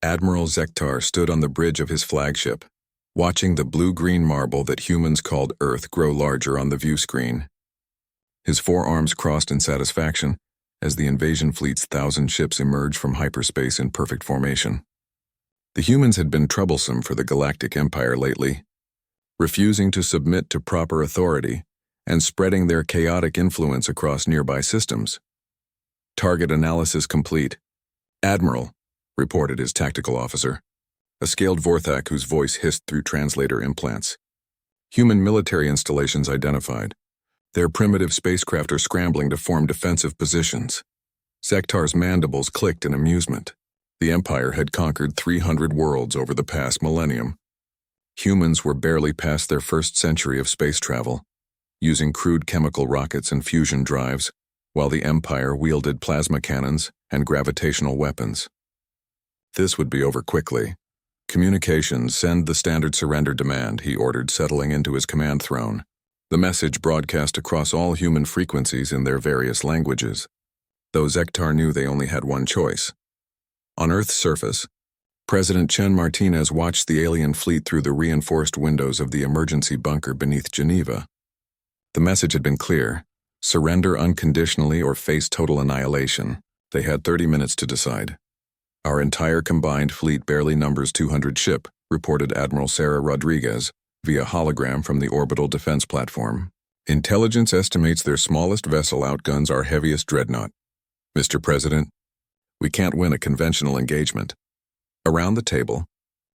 Admiral Zektar stood on the bridge of his flagship, watching the blue-green marble that humans called Earth grow larger on the view screen. His forearms crossed in satisfaction as the invasion fleet's 1,000 ships emerged from hyperspace in perfect formation. The humans had been troublesome for the Galactic Empire lately, refusing to submit to proper authority and spreading their chaotic influence across nearby systems. Target analysis complete. Admiral, reported his tactical officer, a scaled Vorthak whose voice hissed through translator implants. Human military installations identified. Their primitive spacecraft are scrambling to form defensive positions. Zektar's mandibles clicked in amusement. The Empire had conquered 300 worlds over the past millennium. Humans were barely past their first century of space travel, using crude chemical rockets and fusion drives, while the Empire wielded plasma cannons and gravitational weapons. This would be over quickly. Communications, send the standard surrender demand, he ordered, settling into his command throne. The message broadcast across all human frequencies in their various languages, though Zektar knew they only had one choice. On Earth's surface, President Chen Martinez watched the alien fleet through the reinforced windows of the emergency bunker beneath Geneva. The message had been clear: surrender unconditionally or face total annihilation. They had 30 minutes to decide. Our entire combined fleet barely numbers 200 ship, reported Admiral Sarah Rodriguez via hologram from the orbital defense platform. Intelligence estimates their smallest vessel outguns our heaviest dreadnought. Mr. President, we can't win a conventional engagement. Around the table,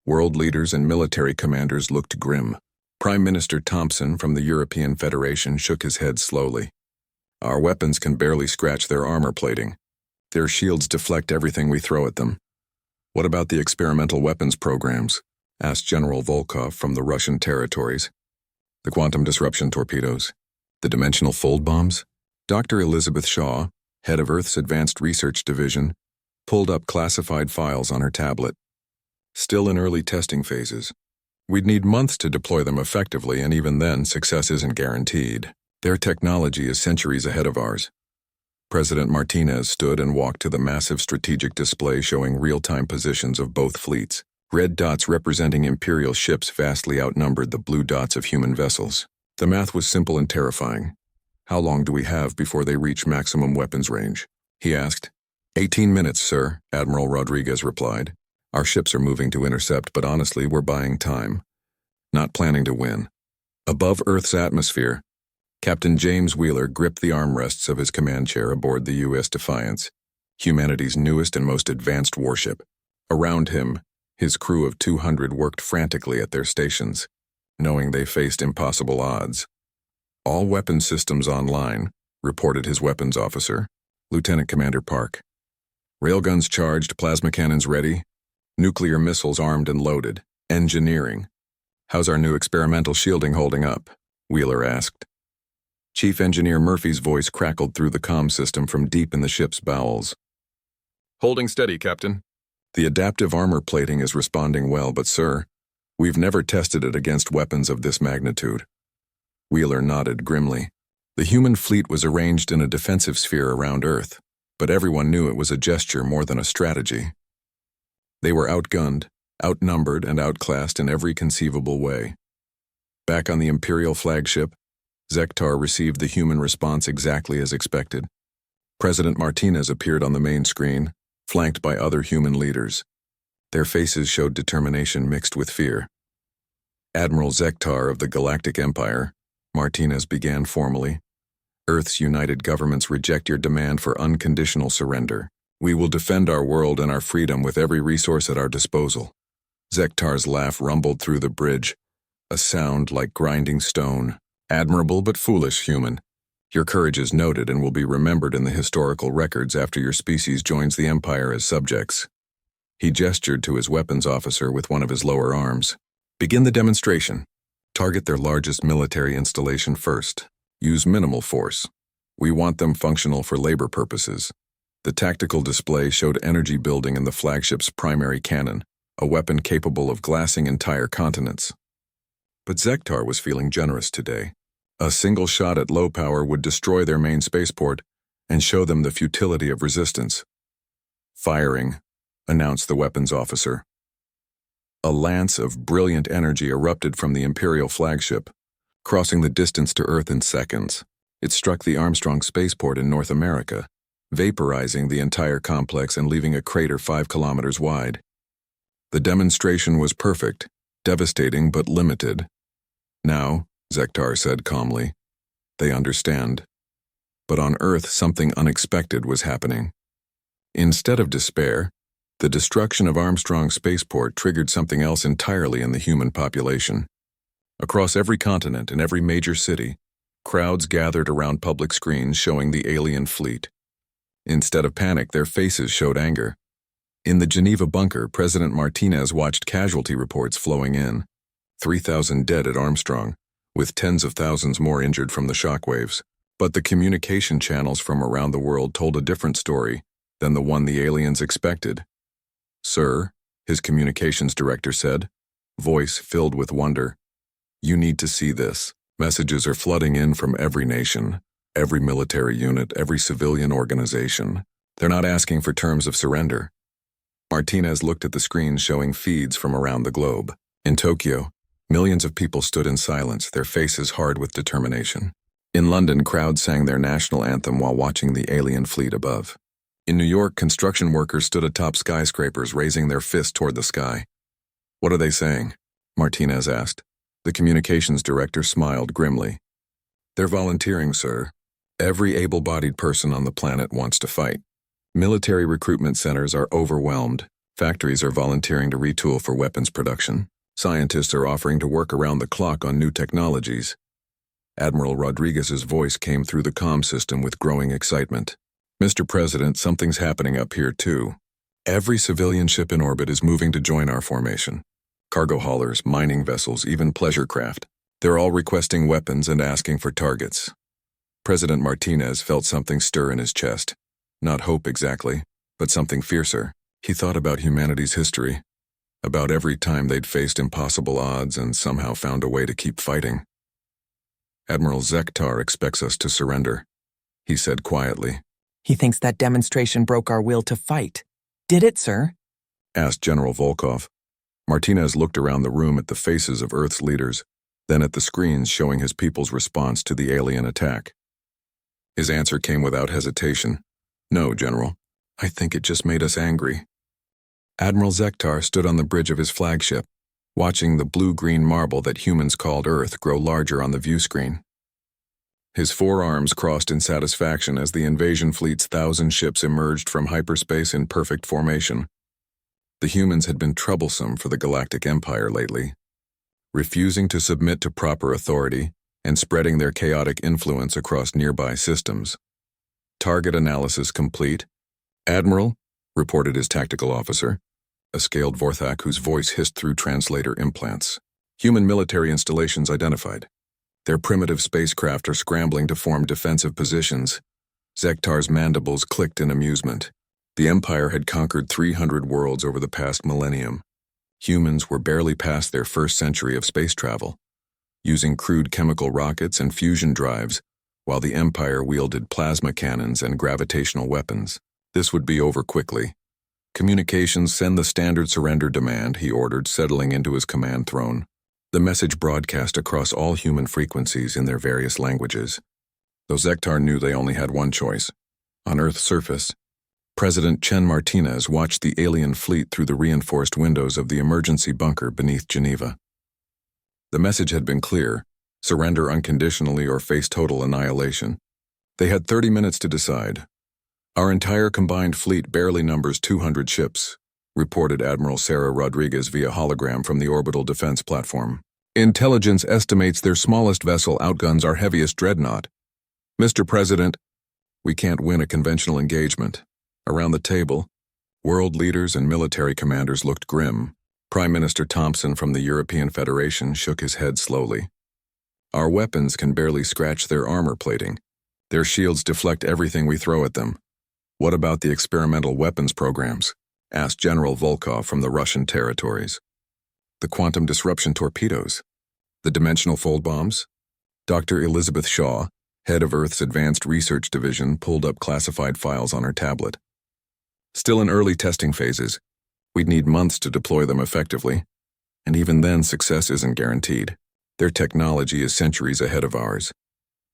world leaders and military commanders looked grim. Prime Minister Thompson from the European Federation shook his head slowly. Our weapons can barely scratch their armor plating. Their shields deflect everything we throw at them. What about the experimental weapons programs? Asked General Volkov from the Russian territories. The quantum disruption torpedoes? The dimensional fold bombs? Dr. Elizabeth Shaw, head of Earth's Advanced Research Division, pulled up classified files on her tablet. Still in early testing phases. We'd need months to deploy them effectively, and even then, success isn't guaranteed. Their technology is centuries ahead of ours. President Martinez stood and walked to the massive strategic display showing real-time positions of both fleets. Red dots representing Imperial ships vastly outnumbered the blue dots of human vessels. The math was simple and terrifying. How long do we have before they reach maximum weapons range? He asked. 18 minutes, sir, Admiral Rodriguez replied. Our ships are moving to intercept, but honestly, we're buying time. Not planning to win. Above Earth's atmosphere, Captain James Wheeler gripped the armrests of his command chair aboard the U.S. Defiance, humanity's newest and most advanced warship. Around him, his crew of 200 worked frantically at their stations, knowing they faced impossible odds. All weapon systems online, reported his weapons officer, Lieutenant Commander Park. Railguns charged, plasma cannons ready, nuclear missiles armed and loaded. Engineering. How's our new experimental shielding holding up? Wheeler asked. Chief Engineer Murphy's voice crackled through the comm system from deep in the ship's bowels. Holding steady, Captain. The adaptive armor plating is responding well, but sir, we've never tested it against weapons of this magnitude. Wheeler nodded grimly. The human fleet was arranged in a defensive sphere around Earth, but everyone knew it was a gesture more than a strategy. They were outgunned, outnumbered, and outclassed in every conceivable way. Back on the Imperial flagship, Zektar received the human response exactly as expected. President Martinez appeared on the main screen, flanked by other human leaders. Their faces showed determination mixed with fear. Admiral Zektar of the Galactic Empire, Martinez began formally. Earth's united governments reject your demand for unconditional surrender. We will defend our world and our freedom with every resource at our disposal. Zektar's laugh rumbled through the bridge, a sound like grinding stone. Admirable but foolish, human. Your courage is noted and will be remembered in the historical records after your species joins the Empire as subjects. He gestured to his weapons officer with one of his lower arms. Begin the demonstration. Target their largest military installation first. Use minimal force. We want them functional for labor purposes. The tactical display showed energy building in the flagship's primary cannon, a weapon capable of glassing entire continents. But Zektar was feeling generous today. A single shot at low power would destroy their main spaceport and show them the futility of resistance. Firing, announced the weapons officer. A lance of brilliant energy erupted from the Imperial flagship, crossing the distance to Earth in seconds. It struck the Armstrong spaceport in North America, vaporizing the entire complex and leaving a crater 5 kilometers wide. The demonstration was perfect, devastating but limited. Now, Zektar said calmly, they understand. But on Earth, something unexpected was happening. Instead of despair, the destruction of Armstrong spaceport triggered something else entirely in the human population. Across every continent and every major city, crowds gathered around public screens showing the alien fleet. Instead of panic, their faces showed anger. In the Geneva bunker, President Martinez watched casualty reports flowing in. 3,000 dead at Armstrong, with tens of thousands more injured from the shockwaves. But the communication channels from around the world told a different story than the one the aliens expected. "Sir," his communications director said, voice filled with wonder, "you need to see this. Messages are flooding in from every nation, every military unit, every civilian organization. They're not asking for terms of surrender." Martinez looked at the screens showing feeds from around the globe. In Tokyo, millions of people stood in silence, their faces hard with determination. In London, crowds sang their national anthem while watching the alien fleet above. In New York, construction workers stood atop skyscrapers, raising their fists toward the sky. "What are they saying?" Martinez asked. The communications director smiled grimly. "They're volunteering, sir. Every able-bodied person on the planet wants to fight. Military recruitment centers are overwhelmed. Factories are volunteering to retool for weapons production. Scientists are offering to work around the clock on new technologies." Admiral Rodriguez's voice came through the comm system with growing excitement. "Mr. President, something's happening up here too. Every civilian ship in orbit is moving to join our formation. Cargo haulers, mining vessels, even pleasure craft. They're all requesting weapons and asking for targets." President Martinez felt something stir in his chest. Not hope exactly, but something fiercer. He thought about humanity's history, about every time they'd faced impossible odds and somehow found a way to keep fighting. "Admiral Zektar expects us to surrender," he said quietly. "He thinks that demonstration broke our will to fight. Did it, sir?" asked General Volkov. Martinez looked around the room at the faces of Earth's leaders, then at the screens showing his people's response to the alien attack. His answer came without hesitation. "No, General. I think it just made us angry." Admiral Zektar stood on the bridge of his flagship, watching the blue-green marble that humans called Earth grow larger on the view screen. His 4 arms crossed in satisfaction as the invasion fleet's 1,000 ships emerged from hyperspace in perfect formation. The humans had been troublesome for the Galactic Empire lately, refusing to submit to proper authority and spreading their chaotic influence across nearby systems. "Target analysis complete." "Admiral," reported his tactical officer, a scaled Vorthak whose voice hissed through translator implants. "Human military installations identified. Their primitive spacecraft are scrambling to form defensive positions." Zektar's mandibles clicked in amusement. The Empire had conquered 300 worlds over the past millennium. Humans were barely past their first century of space travel, using crude chemical rockets and fusion drives, while the Empire wielded plasma cannons and gravitational weapons. This would be over quickly. "Communications, send the standard surrender demand," he ordered, settling into his command throne. The message broadcast across all human frequencies in their various languages. Though Zektar knew they only had one choice. On Earth's surface, President Chen Martinez watched the alien fleet through the reinforced windows of the emergency bunker beneath Geneva. The message had been clear: surrender unconditionally or face total annihilation. They had 30 minutes to decide. "Our entire combined fleet barely numbers 200 ships," reported Admiral Sarah Rodriguez via hologram from the orbital defense platform. "Intelligence estimates their smallest vessel outguns our heaviest dreadnought. Mr. President, we can't win a conventional engagement." Around the table, world leaders and military commanders looked grim. Prime Minister Thompson from the European Federation shook his head slowly. "Our weapons can barely scratch their armor plating. Their shields deflect everything we throw at them." "What about the experimental weapons programs?" asked General Volkov from the Russian territories. "The quantum disruption torpedoes? The dimensional fold bombs?" Dr. Elizabeth Shaw, head of Earth's Advanced Research Division, pulled up classified files on her tablet. "Still in early testing phases. We'd need months to deploy them effectively, and even then success isn't guaranteed. Their technology is centuries ahead of ours.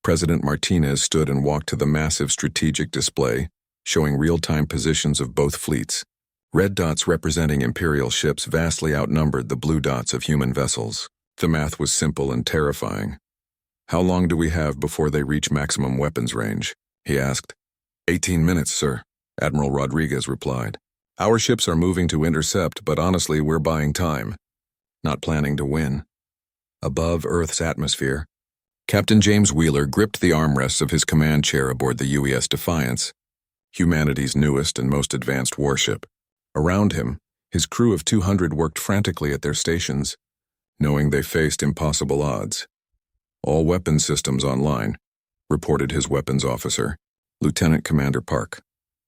President Martinez stood and walked to the massive strategic display, showing real-time positions of both fleets. Red dots representing Imperial ships vastly outnumbered the blue dots of human vessels. The math was simple and terrifying. "How long do we have before they reach maximum weapons range?" he asked. 18 minutes, sir," Admiral Rodriguez replied. "Our ships are moving to intercept, but honestly, we're buying time. Not planning to win." Above Earth's atmosphere, Captain James Wheeler gripped the armrests of his command chair aboard the UES Defiance, humanity's newest and most advanced warship. Around him, his crew of 200 worked frantically at their stations, knowing they faced impossible odds. "All weapons systems online," reported his weapons officer, Lieutenant Commander Park.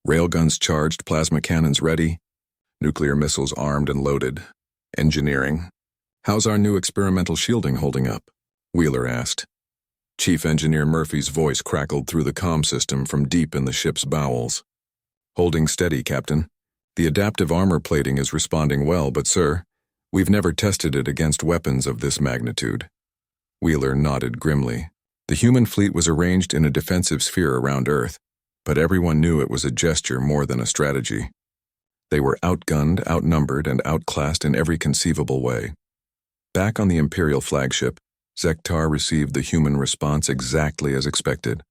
"Railguns charged, plasma cannons ready, nuclear missiles armed and loaded. Engineering. How's our new experimental shielding holding up?" Wheeler asked. Chief Engineer Murphy's voice crackled through the comm system from deep in the ship's bowels. "Holding steady, Captain. The adaptive armor plating is responding well, but sir, we've never tested it against weapons of this magnitude." Wheeler nodded grimly. The human fleet was arranged in a defensive sphere around Earth, but everyone knew it was a gesture more than a strategy. They were outgunned, outnumbered, and outclassed in every conceivable way. Back on the Imperial flagship, Zektar received the human response exactly as expected.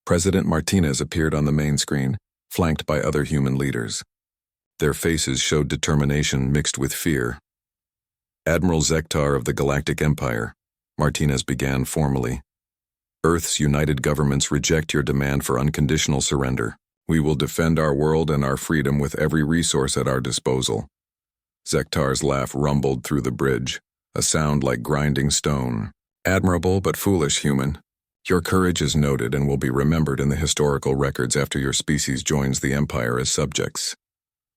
President Martinez appeared on the main screen, flanked by other human leaders. Their faces showed determination mixed with fear. "Admiral Zektar of the Galactic Empire," Martinez began formally. "Earth's united governments reject your demand for unconditional surrender. We will defend our world and our freedom with every resource at our disposal." Zektar's laugh rumbled through the bridge, a sound like grinding stone. "Admirable but foolish, human. Your courage is noted and will be remembered in the historical records after your species joins the Empire as subjects."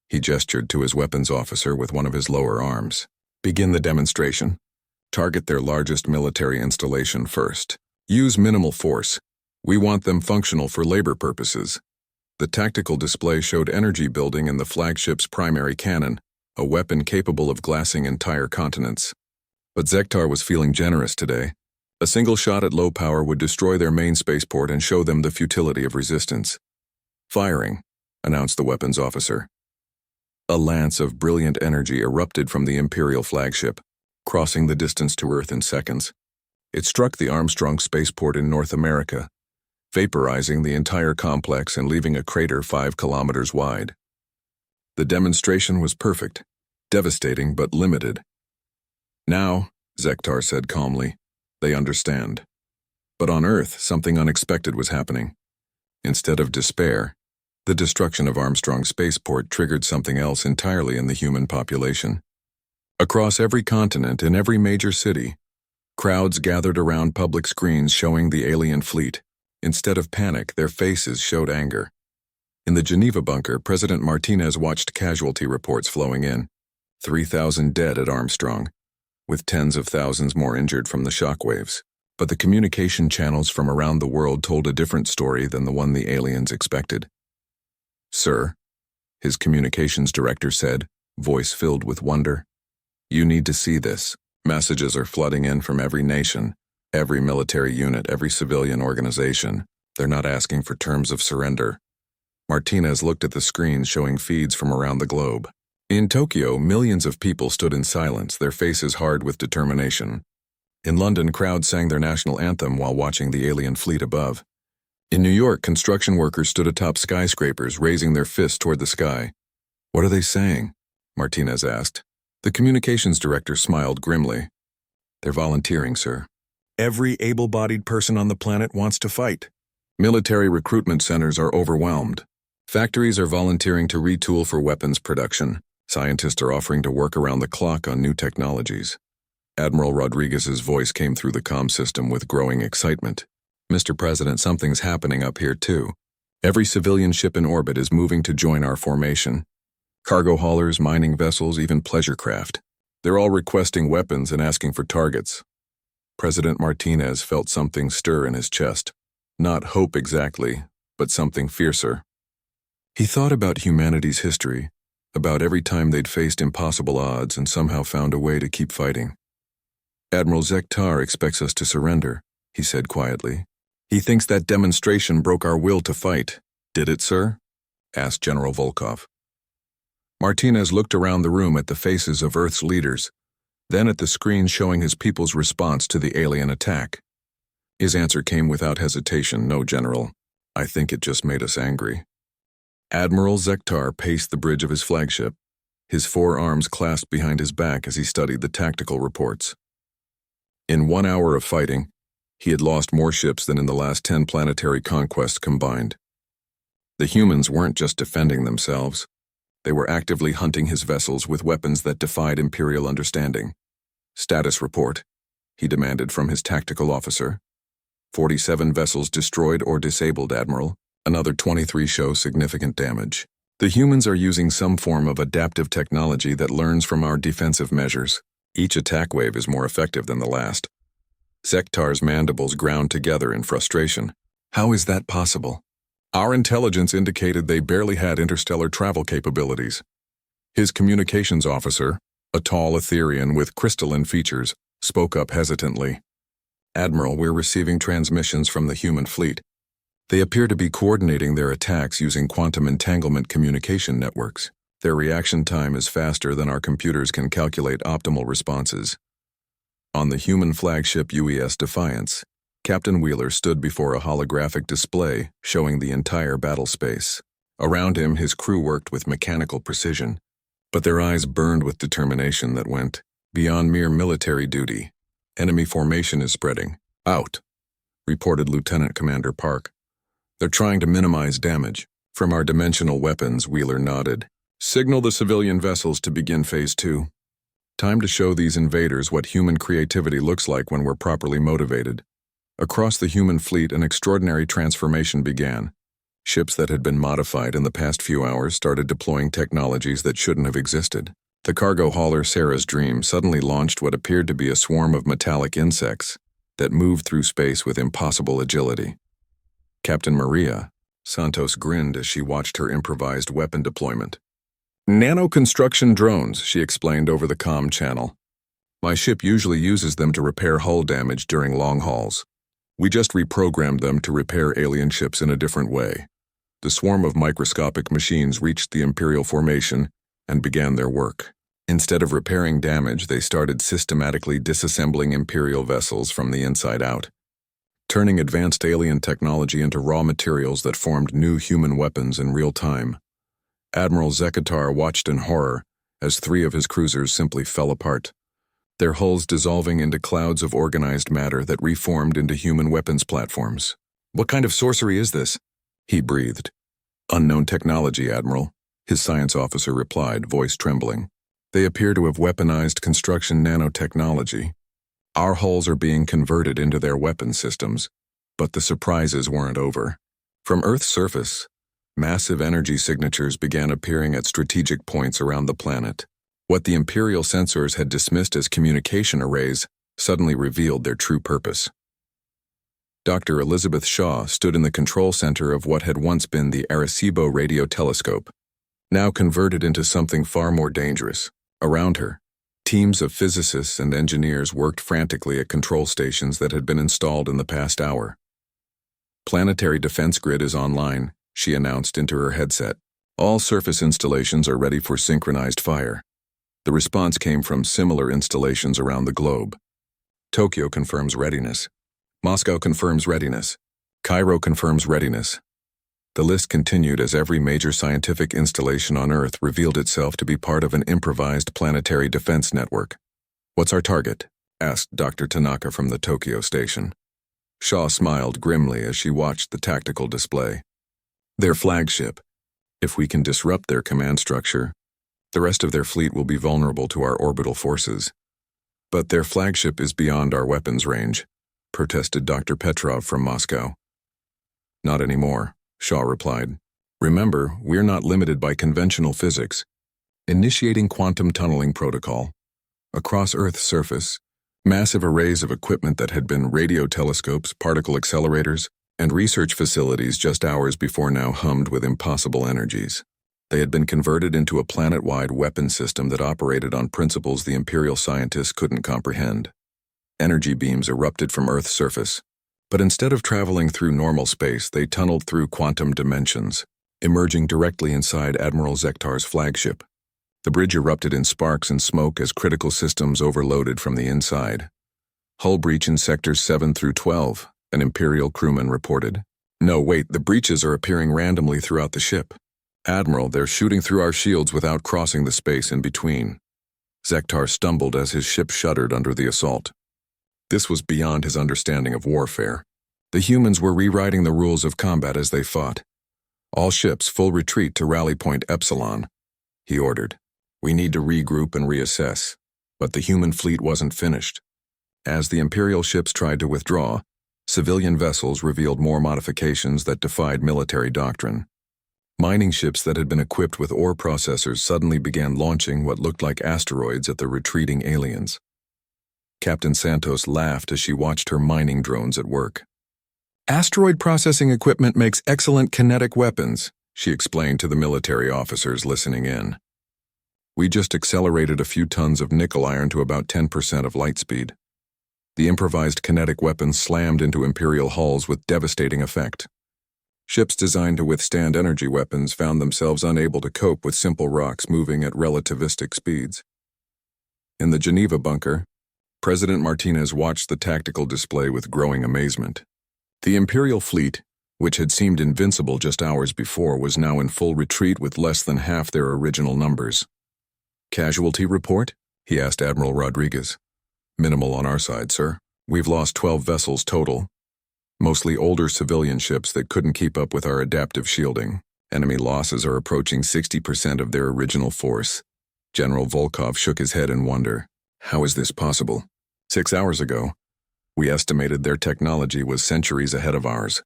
He gestured to his weapons officer with one of his lower arms. "Begin the demonstration. Target their largest military installation first. Use minimal force. We want them functional for labor purposes." The tactical display showed energy building in the flagship's primary cannon, a weapon capable of glassing entire continents. But Zektar was feeling generous today. A single shot at low power would destroy their main spaceport and show them the futility of resistance. "Firing," announced the weapons officer. A lance of brilliant energy erupted from the Imperial flagship, crossing the distance to Earth in seconds. It struck the Armstrong spaceport in North America, vaporizing the entire complex and leaving a crater 5 kilometers wide. The demonstration was perfect, devastating but limited. "Now," Zektar said calmly, "they understand." But on Earth, something unexpected was happening. Instead of despair, the destruction of Armstrong spaceport triggered something else entirely in the human population. Across every continent, in every major city, crowds gathered around public screens showing the alien fleet. Instead of panic, their faces showed anger. In the Geneva bunker, President Martinez watched casualty reports flowing in. 3,000 dead at Armstrong, with tens of thousands more injured from the shockwaves. But the communication channels from around the world told a different story than the one the aliens expected. "Sir," his communications director said, voice filled with wonder, "you need to see this. Messages are flooding in from every nation, every military unit, every civilian organization. They're not asking for terms of surrender." Martinez looked at the screens showing feeds from around the globe. In Tokyo, millions of people stood in silence, their faces hard with determination. In London, crowds sang their national anthem while watching the alien fleet above. In New York, construction workers stood atop skyscrapers, raising their fists toward the sky. "What are they saying?" Martinez asked. The communications director smiled grimly. "They're volunteering, sir. Every able-bodied person on the planet wants to fight. Military recruitment centers are overwhelmed. Factories are volunteering to retool for weapons production. Scientists are offering to work around the clock on new technologies." Admiral Rodriguez's voice came through the comm system with growing excitement. "Mr. President, something's happening up here too. Every civilian ship in orbit is moving to join our formation. Cargo haulers, mining vessels, even pleasure craft. They're all requesting weapons and asking for targets." President Martinez felt something stir in his chest. Not hope exactly, but something fiercer. He thought about humanity's history, about every time they'd faced impossible odds and somehow found a way to keep fighting. "Admiral Zektar expects us to surrender," he said quietly. "He thinks that demonstration broke our will to fight. Did it, sir?" asked General Volkov. Martinez looked around the room at the faces of Earth's leaders, then at the screen showing his people's response to the alien attack. His answer came without hesitation. "No, General. I think it just made us angry." Admiral Zektar paced the bridge of his flagship, his forearms clasped behind his back as he studied the tactical reports. In 1 hour of fighting, he had lost more ships than in the last 10 planetary conquests combined. The humans weren't just defending themselves. They were actively hunting his vessels with weapons that defied Imperial understanding. "Status report," he demanded from his tactical officer. 47 vessels destroyed or disabled, Admiral. Another 23 show significant damage. The humans are using some form of adaptive technology that learns from our defensive measures. Each attack wave is more effective than the last. Zektar's mandibles ground together in frustration. "How is that possible? Our intelligence indicated they barely had interstellar travel capabilities." His communications officer, a tall Etherian with crystalline features, spoke up hesitantly. "Admiral, we're receiving transmissions from the human fleet. They appear to be coordinating their attacks using quantum entanglement communication networks. Their reaction time is faster than our computers can calculate optimal responses." On the human flagship UES Defiance, Captain Wheeler stood before a holographic display showing the entire battle space. Around him, his crew worked with mechanical precision, but their eyes burned with determination that went beyond mere military duty. "Enemy formation is spreading out," reported Lieutenant Commander Park. "They're trying to minimize damage from our dimensional weapons," Wheeler nodded. "Signal the civilian vessels to begin Phase 2. Time to show these invaders what human creativity looks like when we're properly motivated." Across the human fleet, an extraordinary transformation began. Ships that had been modified in the past few hours started deploying technologies that shouldn't have existed. The cargo hauler Sarah's Dream suddenly launched what appeared to be a swarm of metallic insects that moved through space with impossible agility. Captain Maria Santos grinned as she watched her improvised weapon deployment. "Nano-construction drones," she explained over the comm channel. "My ship usually uses them to repair hull damage during long hauls. We just reprogrammed them to repair alien ships in a different way." The swarm of microscopic machines reached the Imperial formation and began their work. Instead of repairing damage, they started systematically disassembling Imperial vessels from the inside out, turning advanced alien technology into raw materials that formed new human weapons in real time. Admiral Zekatar watched in horror as 3 of his cruisers simply fell apart, their hulls dissolving into clouds of organized matter that reformed into human weapons platforms. "What kind of sorcery is this?" he breathed. "Unknown technology, Admiral," his science officer replied, voice trembling. "They appear to have weaponized construction nanotechnology. Our hulls are being converted into their weapon systems, but the surprises weren't over. From Earth's surface, massive energy signatures began appearing at strategic points around the planet. What the Imperial sensors had dismissed as communication arrays suddenly revealed their true purpose. Dr. Elizabeth Shaw stood in the control center of what had once been the Arecibo radio telescope, now converted into something far more dangerous. Around her, teams of physicists and engineers worked frantically at control stations that had been installed in the past hour. "Planetary defense grid is online," she announced into her headset. "All surface installations are ready for synchronized fire." The response came from similar installations around the globe. "Tokyo confirms readiness. Moscow confirms readiness. Cairo confirms readiness." The list continued as every major scientific installation on Earth revealed itself to be part of an improvised planetary defense network. "What's our target?" asked Dr. Tanaka from the Tokyo station. Shaw smiled grimly as she watched the tactical display. "Their flagship. If we can disrupt their command structure, the rest of their fleet will be vulnerable to our orbital forces." "But their flagship is beyond our weapons range," protested Dr. Petrov from Moscow. "Not anymore," Shaw replied. "Remember, we're not limited by conventional physics." Initiating quantum tunneling protocol. Across Earth's surface, massive arrays of equipment that had been radio telescopes, particle accelerators, and research facilities just hours before now hummed with impossible energies. They had been converted into a planet-wide weapon system that operated on principles the Imperial scientists couldn't comprehend. Energy beams erupted from Earth's surface, but instead of traveling through normal space, they tunneled through quantum dimensions, emerging directly inside Admiral Zektar's flagship. The bridge erupted in sparks and smoke as critical systems overloaded from the inside. Hull breach in sectors 7 through 12, an Imperial crewman reported. No, wait, the breaches are appearing randomly throughout the ship. Admiral, they're shooting through our shields without crossing the space in between. Zektar stumbled as his ship shuddered under the assault. This was beyond his understanding of warfare. The humans were rewriting the rules of combat as they fought. All ships full retreat to rally point Epsilon, he ordered. We need to regroup and reassess. But the human fleet wasn't finished. As the Imperial ships tried to withdraw, civilian vessels revealed more modifications that defied military doctrine. Mining ships that had been equipped with ore processors suddenly began launching what looked like asteroids at the retreating aliens. Captain Santos laughed as she watched her mining drones at work. Asteroid processing equipment makes excellent kinetic weapons, she explained to the military officers listening in. We just accelerated a few tons of nickel iron to about 10% of light speed. The improvised kinetic weapons slammed into Imperial hulls with devastating effect. Ships designed to withstand energy weapons found themselves unable to cope with simple rocks moving at relativistic speeds. In the Geneva bunker, President Martinez watched the tactical display with growing amazement. The Imperial fleet, which had seemed invincible just hours before, was now in full retreat with less than half their original numbers. Casualty report? He asked Admiral Rodriguez. Minimal on our side, sir. We've lost 12 vessels total. Mostly older civilian ships that couldn't keep up with our adaptive shielding. Enemy losses are approaching 60% of their original force. General Volkov shook his head in wonder. How is this possible? 6 hours ago, we estimated their technology was centuries ahead of ours.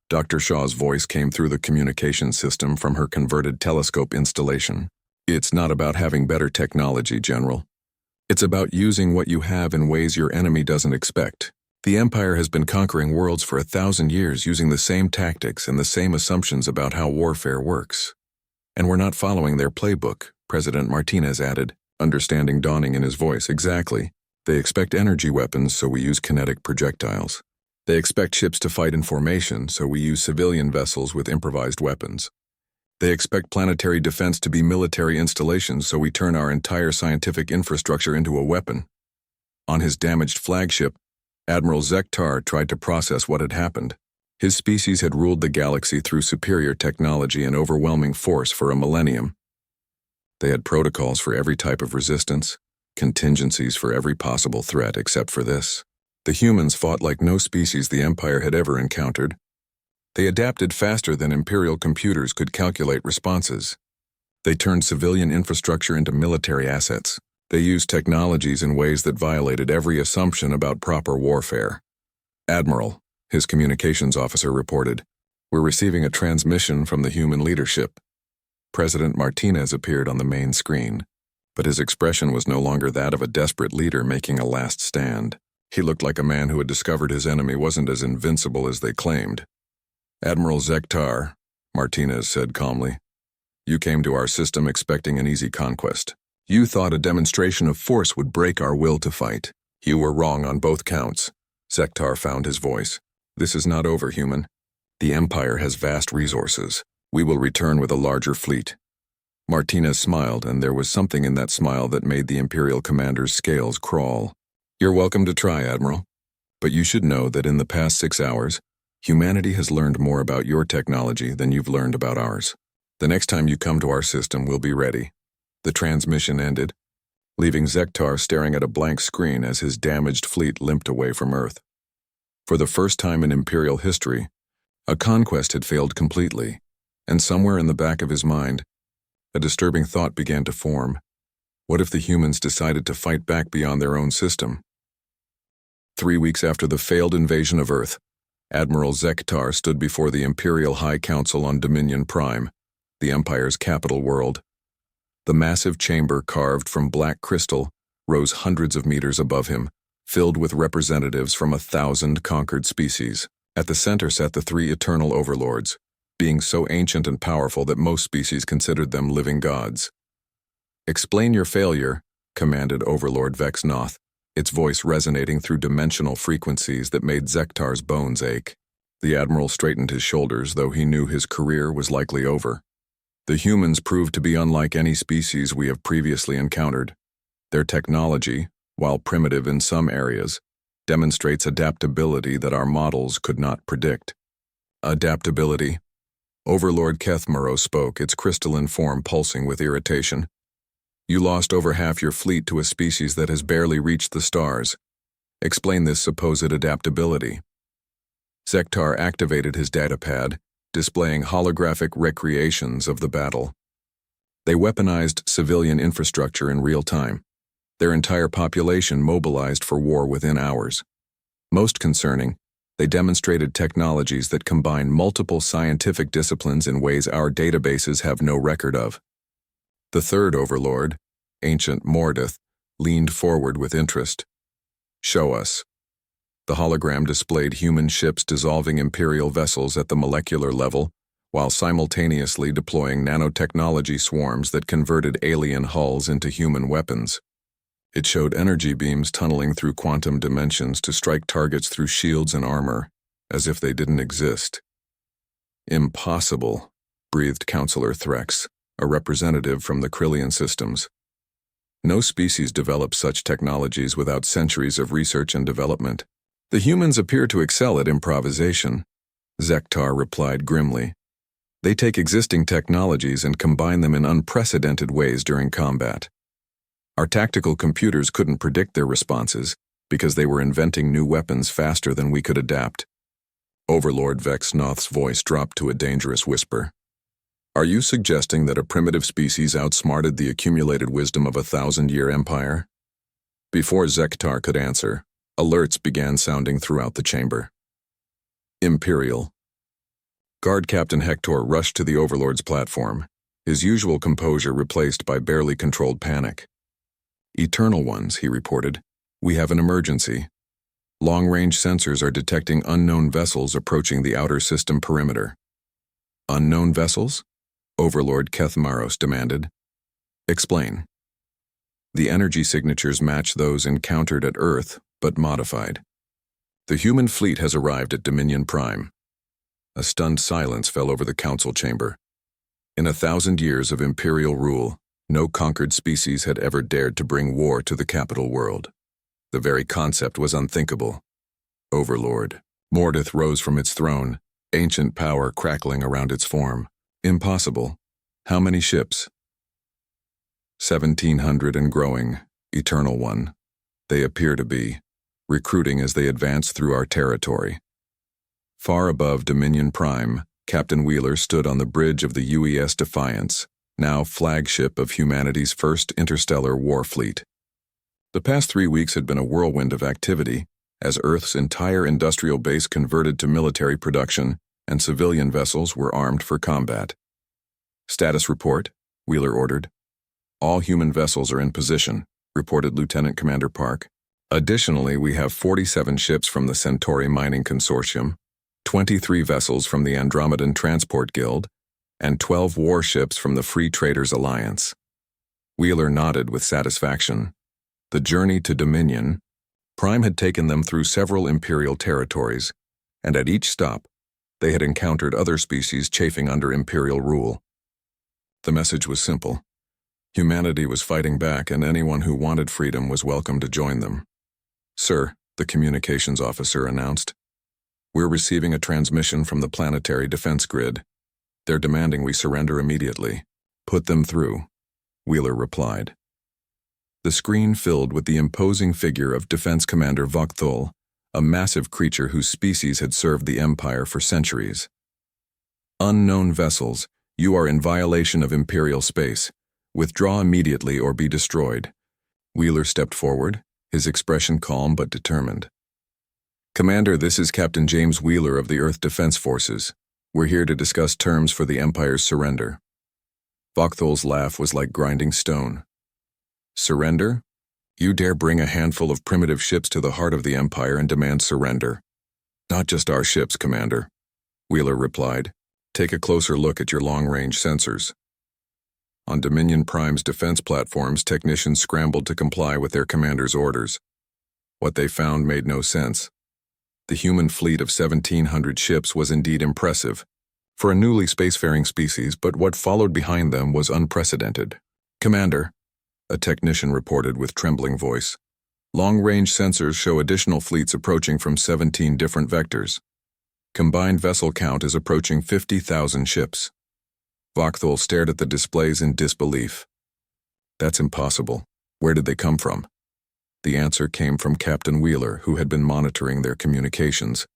Dr. Shaw's voice came through the communication system from her converted telescope installation. It's not about having better technology, General. It's about using what you have in ways your enemy doesn't expect. The Empire has been conquering worlds for 1,000 years using the same tactics and the same assumptions about how warfare works. And we're not following their playbook, President Martinez added, understanding dawning in his voice. Exactly. They expect energy weapons, so we use kinetic projectiles. They expect ships to fight in formation, so we use civilian vessels with improvised weapons. They expect planetary defense to be military installations, so we turn our entire scientific infrastructure into a weapon. On his damaged flagship, Admiral Zektar tried to process what had happened. His species had ruled the galaxy through superior technology and overwhelming force for a millennium. They had protocols for every type of resistance, contingencies for every possible threat except for this. The humans fought like no species the Empire had ever encountered. They adapted faster than Imperial computers could calculate responses. They turned civilian infrastructure into military assets. They used technologies in ways that violated every assumption about proper warfare. Admiral, his communications officer reported, we're receiving a transmission from the human leadership. President Martinez appeared on the main screen, but his expression was no longer that of a desperate leader making a last stand. He looked like a man who had discovered his enemy wasn't as invincible as they claimed. Admiral Zektar, Martinez said calmly, you came to our system expecting an easy conquest. You thought a demonstration of force would break our will to fight. You were wrong on both counts. Zektar found his voice. This is not over, human. The Empire has vast resources. We will return with a larger fleet. Martinez smiled, and there was something in that smile that made the Imperial commander's scales crawl. You're welcome to try, Admiral. But you should know that in the past 6 hours, humanity has learned more about your technology than you've learned about ours. The next time you come to our system, we'll be ready. The transmission ended, leaving Zektar staring at a blank screen as his damaged fleet limped away from Earth. For the first time in Imperial history, a conquest had failed completely, and somewhere in the back of his mind, a disturbing thought began to form. What if the humans decided to fight back beyond their own system? 3 weeks after the failed invasion of Earth, Admiral Zektar stood before the Imperial High Council on Dominion Prime, the Empire's capital world. The massive chamber carved from black crystal rose hundreds of meters above him, filled with representatives from 1,000 conquered species. At the center sat the 3 eternal overlords, being so ancient and powerful that most species considered them living gods. "Explain your failure," commanded Overlord Vex Noth, its voice resonating through dimensional frequencies that made Zektar's bones ache. The Admiral straightened his shoulders, though he knew his career was likely over. The humans proved to be unlike any species we have previously encountered. Their technology, while primitive in some areas, demonstrates adaptability that our models could not predict. Adaptability. Overlord Kethmaro spoke, its crystalline form pulsing with irritation. "You lost over half your fleet to a species that has barely reached the stars. Explain this supposed adaptability." Zektar activated his datapad, displaying holographic recreations of the battle. They weaponized civilian infrastructure in real time, their entire population mobilized for war within hours. Most concerning, they demonstrated technologies that combine multiple scientific disciplines in ways our databases have no record of. The third overlord, Ancient Mordeth, leaned forward with interest. "Show us." The hologram displayed human ships dissolving Imperial vessels at the molecular level, while simultaneously deploying nanotechnology swarms that converted alien hulls into human weapons. It showed energy beams tunneling through quantum dimensions to strike targets through shields and armor, as if they didn't exist. "Impossible," breathed Counselor Threx, a representative from the Krillian systems. "No species develops such technologies without centuries of research and development. The humans appear to excel at improvisation," Zektar replied grimly. "They take existing technologies and combine them in unprecedented ways during combat. Our tactical computers couldn't predict their responses because they were inventing new weapons faster than we could adapt." Overlord Vex Noth's voice dropped to a dangerous whisper. "Are you suggesting that a primitive species outsmarted the accumulated wisdom of a 1,000-year empire?" Before Zektar could answer, alerts began sounding throughout the chamber. Imperial. Guard Captain Hector rushed to the Overlord's platform, his usual composure replaced by barely controlled panic. "Eternal Ones," he reported. "We have an emergency. Long-range sensors are detecting unknown vessels approaching the outer system perimeter." "Unknown vessels?" Overlord Kethmaros demanded. "Explain." "The energy signatures match those encountered at Earth, but modified. The human fleet has arrived at Dominion Prime." A stunned silence fell over the council chamber. In 1,000 years of Imperial rule, no conquered species had ever dared to bring war to the capital world. The very concept was unthinkable. "Overlord." Mordeth rose from its throne, ancient power crackling around its form. "Impossible. How many ships?" 1,700 and growing, Eternal One. They appear to be, recruiting as they advance through our territory. Far above Dominion Prime, Captain Wheeler stood on the bridge of the UES Defiance, now flagship of humanity's first interstellar war fleet. The past 3 weeks had been a whirlwind of activity, as Earth's entire industrial base converted to military production and civilian vessels were armed for combat. "Status report," Wheeler ordered. "All human vessels are in position," reported Lieutenant Commander Park. "Additionally, we have 47 ships from the Centauri Mining Consortium, 23 vessels from the Andromedan Transport Guild, and 12 warships from the Free Traders Alliance." Wheeler nodded with satisfaction. The journey to Dominion, Prime had taken them through several Imperial territories, and at each stop, they had encountered other species chafing under Imperial rule. The message was simple. Humanity was fighting back, and anyone who wanted freedom was welcome to join them. "Sir," the communications officer announced, "we're receiving a transmission from the planetary defense grid. They're demanding we surrender immediately." "Put them through," Wheeler replied. The screen filled with the imposing figure of Defense Commander Vokthul, a massive creature whose species had served the Empire for centuries. "Unknown vessels, you are in violation of Imperial space. Withdraw immediately or be destroyed." Wheeler stepped forward, his expression calm but determined. "Commander, this is Captain James Wheeler of the Earth Defense Forces. We're here to discuss terms for the Empire's surrender." Vokthul's laugh was like grinding stone. "Surrender? You dare bring a handful of primitive ships to the heart of the Empire and demand surrender?" "Not just our ships, Commander," Wheeler replied. Take a closer look at your long-range sensors. On Dominion Prime's defense platforms, technicians scrambled to comply with their commander's orders. What they found made no sense. The human fleet of 1,700 ships was indeed impressive for a newly spacefaring species, but what followed behind them was unprecedented. "Commander," a technician reported with trembling voice, "long-range sensors show additional fleets approaching from 17 different vectors. Combined vessel count is approaching 50,000 ships." Vakthul stared at the displays in disbelief. "That's impossible. Where did they come from?" The answer came from Captain Wheeler, who had been monitoring their communications.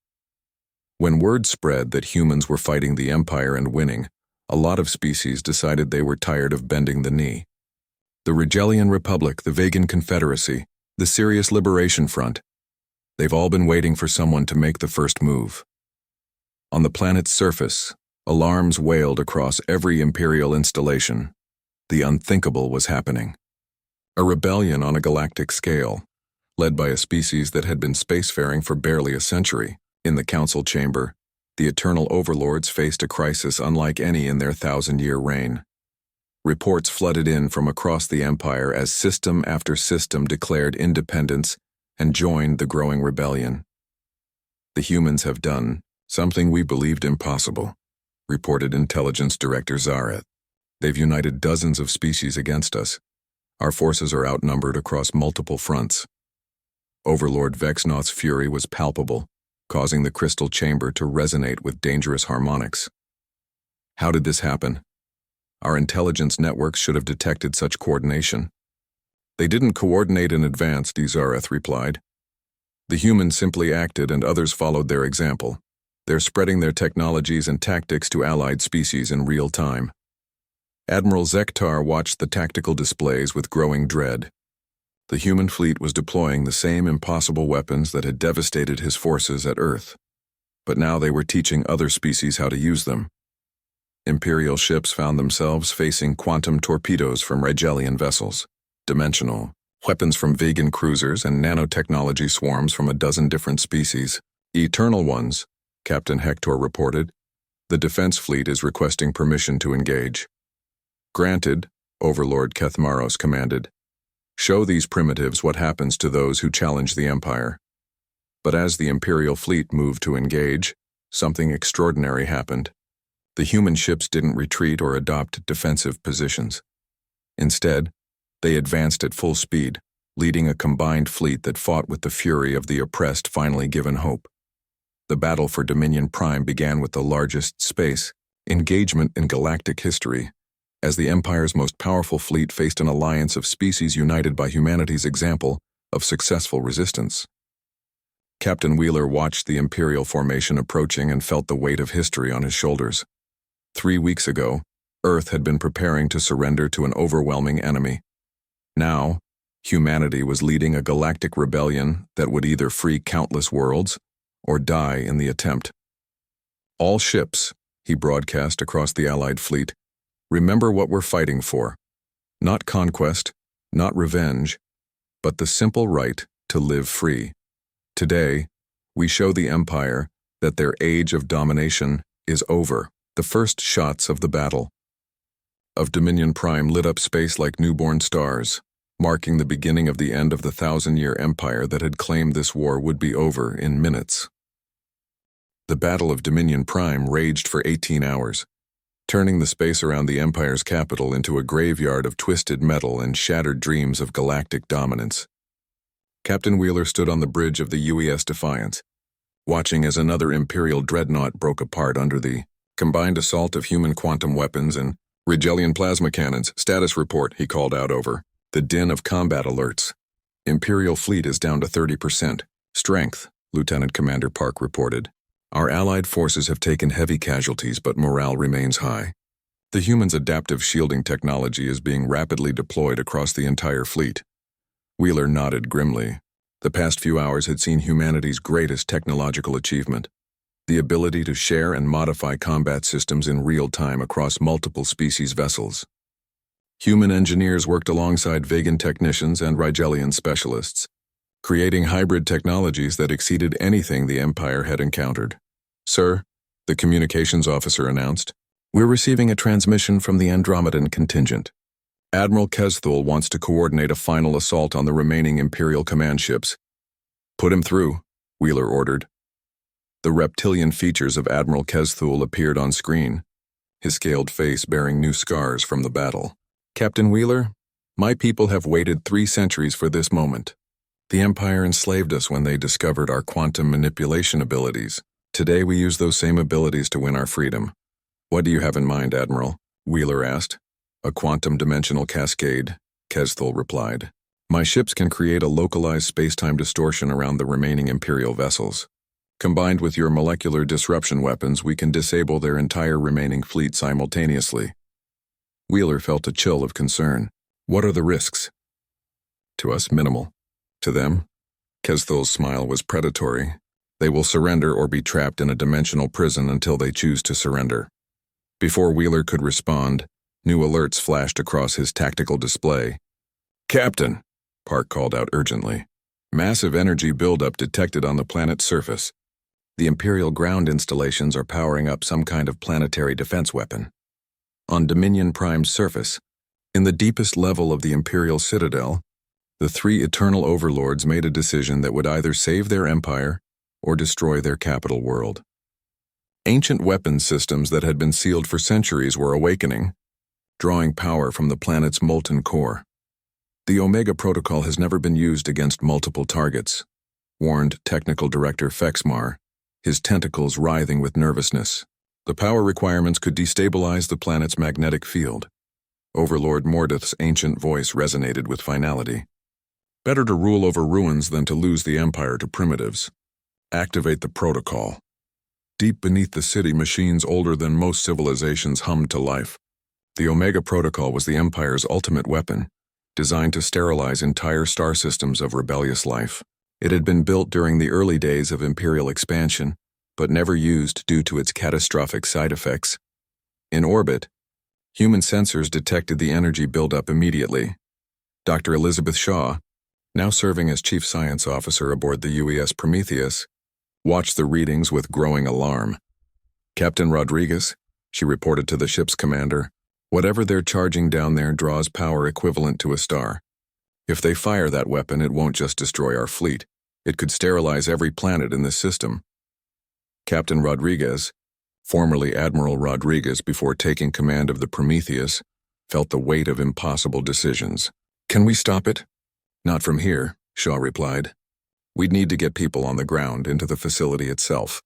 When word spread that humans were fighting the Empire and winning, a lot of species decided they were tired of bending the knee. The Rigelian Republic, the Vegan Confederacy, the Sirius Liberation Front, they've all been waiting for someone to make the first move. On the planet's surface, alarms wailed across every Imperial installation. The unthinkable was happening. A rebellion on a galactic scale, led by a species that had been spacefaring for barely a century. In the council chamber, the Eternal Overlords faced a crisis unlike any in their 1,000-year reign. Reports flooded in from across the Empire as system after system declared independence and joined the growing rebellion. "The humans have done something we believed impossible," reported Intelligence Director Zareth. "They've united dozens of species against us. Our forces are outnumbered across multiple fronts." Overlord Vexnoth's fury was palpable, causing the crystal chamber to resonate with dangerous harmonics. "How did this happen? Our intelligence networks should have detected such coordination." "They didn't coordinate in advance," Zareth replied. "The humans simply acted and others followed their example. They're spreading their technologies and tactics to allied species in real time." Admiral Zektar watched the tactical displays with growing dread. The human fleet was deploying the same impossible weapons that had devastated his forces at Earth. But now they were teaching other species how to use them. Imperial ships found themselves facing quantum torpedoes from Rigelian vessels, dimensional weapons from vegan cruisers, and nanotechnology swarms from a dozen different species. "Eternal ones," Captain Hector reported. "The defense fleet is requesting permission to engage." "Granted," Overlord Kethmaros commanded. "Show these primitives what happens to those who challenge the Empire." But as the Imperial fleet moved to engage, something extraordinary happened. The human ships didn't retreat or adopt defensive positions. Instead, they advanced at full speed, leading a combined fleet that fought with the fury of the oppressed finally given hope. The battle for Dominion Prime began with the largest space engagement in galactic history, as the Empire's most powerful fleet faced an alliance of species united by humanity's example of successful resistance. Captain Wheeler watched the Imperial formation approaching and felt the weight of history on his shoulders. 3 weeks ago, Earth had been preparing to surrender to an overwhelming enemy. Now, humanity was leading a galactic rebellion that would either free countless worlds or die in the attempt. "All ships," he broadcast across the Allied fleet, "remember what we're fighting for. Not conquest, not revenge, but the simple right to live free. Today, we show the Empire that their age of domination is over." The first shots of the battle of Dominion Prime lit up space like newborn stars, marking the beginning of the end of the 1,000-year empire that had claimed this war would be over in minutes. The Battle of Dominion Prime raged for 18 hours. Turning the space around the Empire's capital into a graveyard of twisted metal and shattered dreams of galactic dominance. Captain Wheeler stood on the bridge of the UES Defiance, watching as another Imperial dreadnought broke apart under the combined assault of human quantum weapons and Rigelian plasma cannons. "Status report," he called out over the din of combat alerts. "Imperial fleet is down to 30%. Strength," Lieutenant Commander Park reported. "Our allied forces have taken heavy casualties, but morale remains high. The humans' adaptive shielding technology is being rapidly deployed across the entire fleet." Wheeler nodded grimly. The past few hours had seen humanity's greatest technological achievement: the ability to share and modify combat systems in real time across multiple species vessels. Human engineers worked alongside vegan technicians and Rigelian specialists, creating hybrid technologies that exceeded anything the Empire had encountered. "Sir," the communications officer announced. We're receiving a transmission from the Andromedan contingent. Admiral Kesthul wants to coordinate a final assault on the remaining Imperial command ships. Put him through, Wheeler ordered. The reptilian features of Admiral Kesthul appeared on screen, his scaled face bearing new scars from the battle. Captain Wheeler, my people have waited 3 centuries for this moment. The Empire enslaved us when they discovered our quantum manipulation abilities. Today we use those same abilities to win our freedom. What do you have in mind, Admiral? Wheeler asked. A quantum dimensional cascade, Kesthul replied. My ships can create a localized space-time distortion around the remaining Imperial vessels. Combined with your molecular disruption weapons, we can disable their entire remaining fleet simultaneously. Wheeler felt a chill of concern. What are the risks? To us, minimal. To them, Kesthul's smile was predatory. They will surrender or be trapped in a dimensional prison until they choose to surrender. Before Wheeler could respond, new alerts flashed across his tactical display. Captain, Park called out urgently. Massive energy buildup detected on the planet's surface. The Imperial ground installations are powering up some kind of planetary defense weapon. On Dominion Prime's surface, in the deepest level of the Imperial Citadel, the 3 eternal overlords made a decision that would either save their empire or destroy their capital world. Ancient weapons systems that had been sealed for centuries were awakening, drawing power from the planet's molten core. The Omega Protocol has never been used against multiple targets, warned Technical Director Fexmar, his tentacles writhing with nervousness. The power requirements could destabilize the planet's magnetic field. Overlord Mordith's ancient voice resonated with finality. Better to rule over ruins than to lose the Empire to primitives. Activate the protocol. Deep beneath the city, machines older than most civilizations hummed to life. The Omega Protocol was the Empire's ultimate weapon, designed to sterilize entire star systems of rebellious life. It had been built during the early days of Imperial expansion, but never used due to its catastrophic side effects. In orbit, human sensors detected the energy buildup immediately. Dr. Elizabeth Shaw, now serving as Chief Science Officer aboard the UES Prometheus, watched the readings with growing alarm. Captain Rodriguez, she reported to the ship's commander, whatever they're charging down there draws power equivalent to a star. If they fire that weapon, it won't just destroy our fleet. It could sterilize every planet in this system. Captain Rodriguez, formerly Admiral Rodriguez before taking command of the Prometheus, felt the weight of impossible decisions. Can we stop it? Not from here, Shaw replied. We'd need to get people on the ground into the facility itself.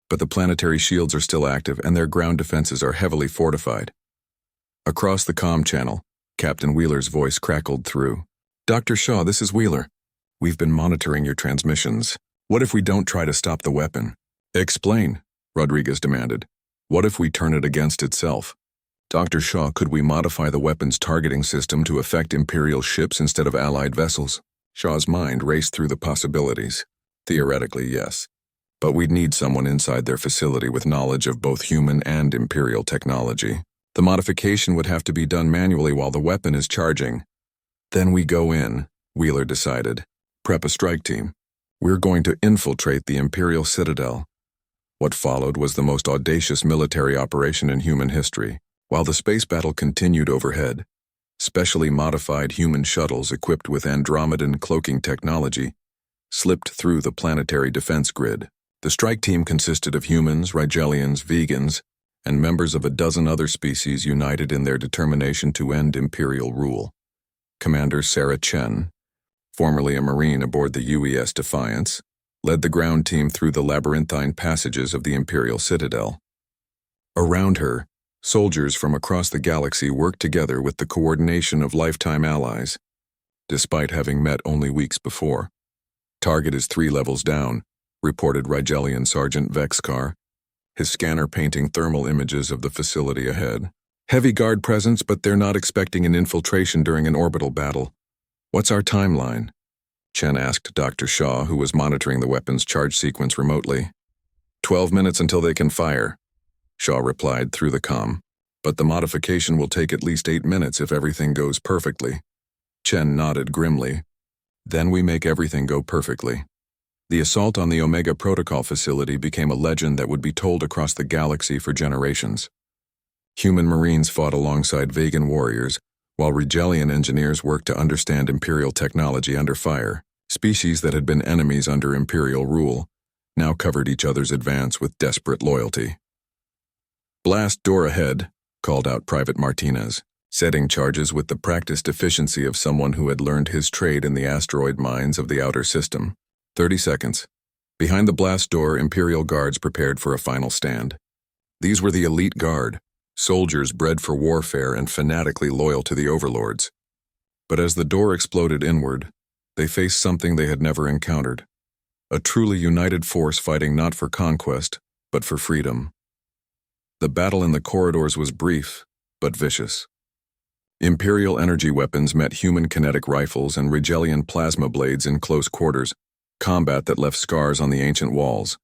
But the planetary shields are still active and their ground defenses are heavily fortified. Across the comm channel, Captain Wheeler's voice crackled through. Dr. Shaw, this is Wheeler. We've been monitoring your transmissions. What if we don't try to stop the weapon? Explain, Rodriguez demanded. What if we turn it against itself? Dr. Shaw, could we modify the weapon's targeting system to affect Imperial ships instead of Allied vessels? Shaw's mind raced through the possibilities. Theoretically, yes. But we'd need someone inside their facility with knowledge of both human and Imperial technology. The modification would have to be done manually while the weapon is charging. Then we go in, Wheeler decided. Prep a strike team. We're going to infiltrate the Imperial Citadel. What followed was the most audacious military operation in human history. While the space battle continued overhead, specially modified human shuttles equipped with Andromedan cloaking technology slipped through the planetary defense grid. The strike team consisted of humans, Rigelians, vegans, and members of a dozen other species united in their determination to end Imperial rule. Commander Sarah Chen, formerly a Marine aboard the UES Defiance, led the ground team through the labyrinthine passages of the Imperial Citadel. Around her, soldiers from across the galaxy worked together with the coordination of lifetime allies, despite having met only weeks before. Target is 3 levels down, reported Rigelian Sergeant Vexcar, his scanner painting thermal images of the facility ahead. Heavy guard presence, but they're not expecting an infiltration during an orbital battle. What's our timeline? Chen asked Dr. Shaw, who was monitoring the weapon's charge sequence remotely. 12 minutes until they can fire, Shaw replied through the comm. But the modification will take at least 8 minutes if everything goes perfectly. Chen nodded grimly. Then we make everything go perfectly. The assault on the Omega Protocol facility became a legend that would be told across the galaxy for generations. Human Marines fought alongside Vegan warriors, while Regelian engineers worked to understand Imperial technology under fire. Species that had been enemies under Imperial rule now covered each other's advance with desperate loyalty. "Blast door ahead," called out Private Martinez, setting charges with the practiced efficiency of someone who had learned his trade in the asteroid mines of the outer system. 30 seconds. Behind the blast door, Imperial guards prepared for a final stand. These were the elite guard, soldiers bred for warfare and fanatically loyal to the overlords. But as the door exploded inward, they faced something they had never encountered. A truly united force fighting not for conquest, but for freedom. The battle in the corridors was brief, but vicious. Imperial energy weapons met human kinetic rifles and Regelian plasma blades in close quarters, combat that left scars on the ancient walls.